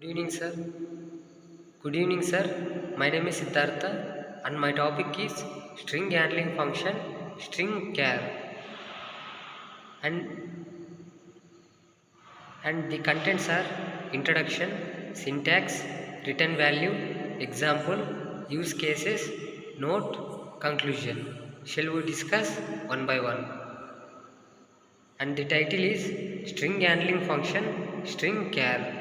Good evening, sir. Good evening, sir. My name is Siddhartha, and my topic is string handling function, string char, and the contents are introduction, syntax, return value, example, use cases, note, conclusion. Shall we discuss one by one? And the title is string handling function, string char.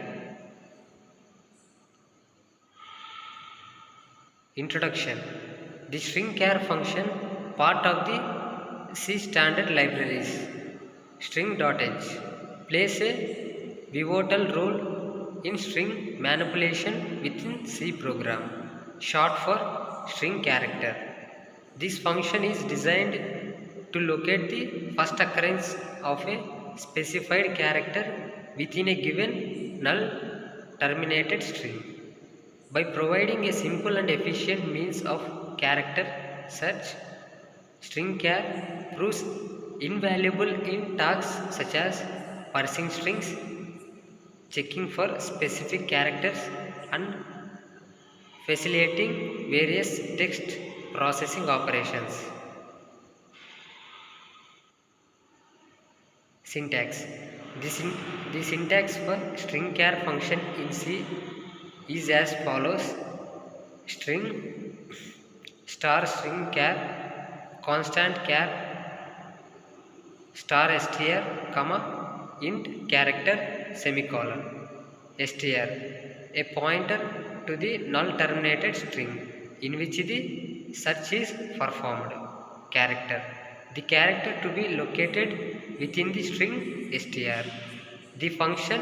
Introduction. The string char function, part of the C standard libraries, string.h, plays a pivotal role in string manipulation within C program, short for string character. This function is designed to locate the first occurrence of a specified character within a given null terminated string. By providing a simple and efficient means of character search, string char proves invaluable in tasks such as parsing strings, checking for specific characters, and facilitating various text processing operations. Syntax. The syntax for string char function in C is as follows: string star string char constant char star str comma int character semicolon str, a pointer to the null terminated string in which the search is performed. Character, the character to be located within the string str. The function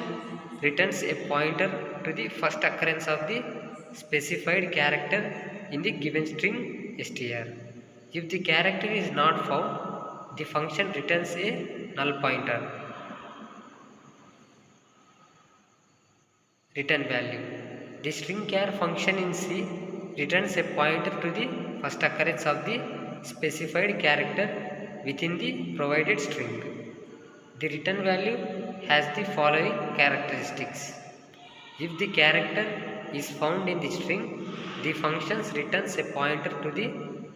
returns a pointer to the first occurrence of the specified character in the given string str. If the character is not found, the function returns a null pointer. Return value. The string char function in C returns a pointer to the first occurrence of the specified character within the provided string. The return value has the following characteristics. If the character is found in the string, the function returns a pointer to the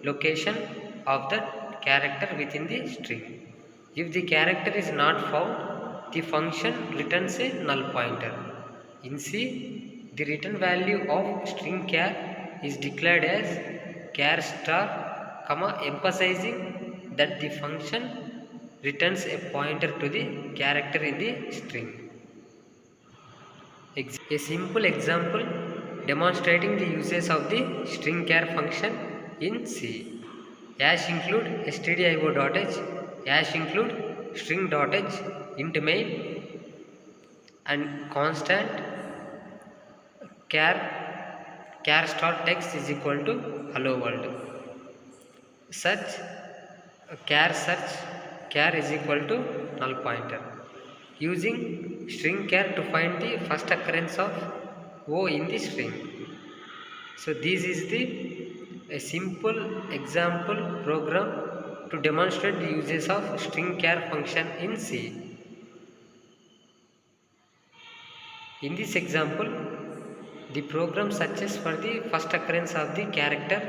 location of the character within the string. If the character is not found, the function returns a null pointer. In C, the return value of string char is declared as char star, emphasizing that the function returns a pointer to the character in the string. A simple example demonstrating the uses of the string char function in C. Hash include stdio.h, hash include string.h int main, and constant char star text is equal to hello world. Search char is equal to null pointer. Using string char to find the first occurrence of O in the string. So this is a simple example program to demonstrate the uses of string char function in C. In this example, the program searches for the first occurrence of the character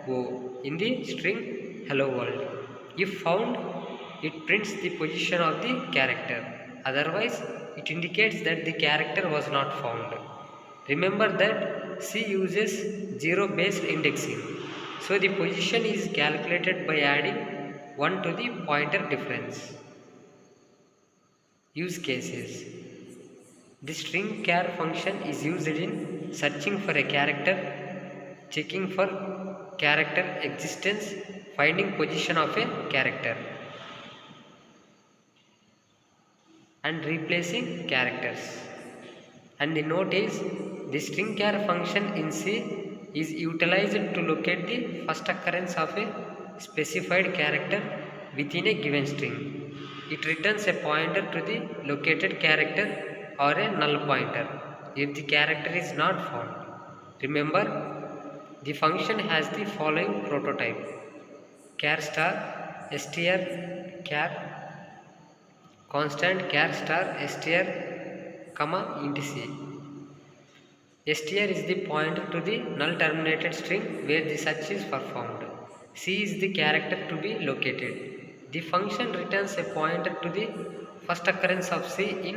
O in the string hello world. If found, it prints the position of the character. Otherwise, it indicates that the character was not found. Remember that C uses zero-based indexing. So the position is calculated by adding 1 to the pointer difference. Use cases. The string char function is used in searching for a character, checking for character existence, finding position of a character, and replacing characters. And the note is, the string char function in C is utilized to locate the first occurrence of a specified character within a given string. It returns a pointer to the located character or a null pointer if the character is not found. Remember, the function has the following prototype: char star str char constant char star str int c. Str is the pointer to the null terminated string where the search is performed. C is the character to be located. The function returns a pointer to the first occurrence of C in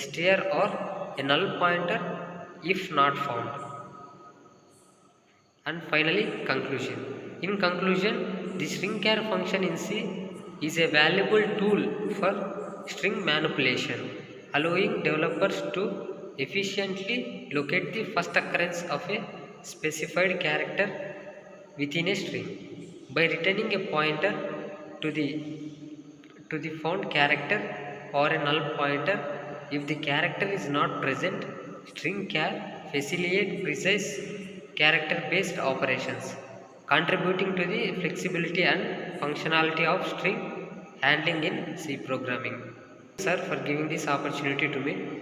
str or a null pointer if not found. And finally, conclusion. In conclusion, the stringchar function in C is a valuable tool for string manipulation, allowing developers to efficiently locate the first occurrence of a specified character within a string by returning a pointer to the found character or a null pointer. If the character is not present, stringchar facilitates precise character based operations, contributing to the flexibility and functionality of string handling in C programming. Sir, for giving this opportunity to me.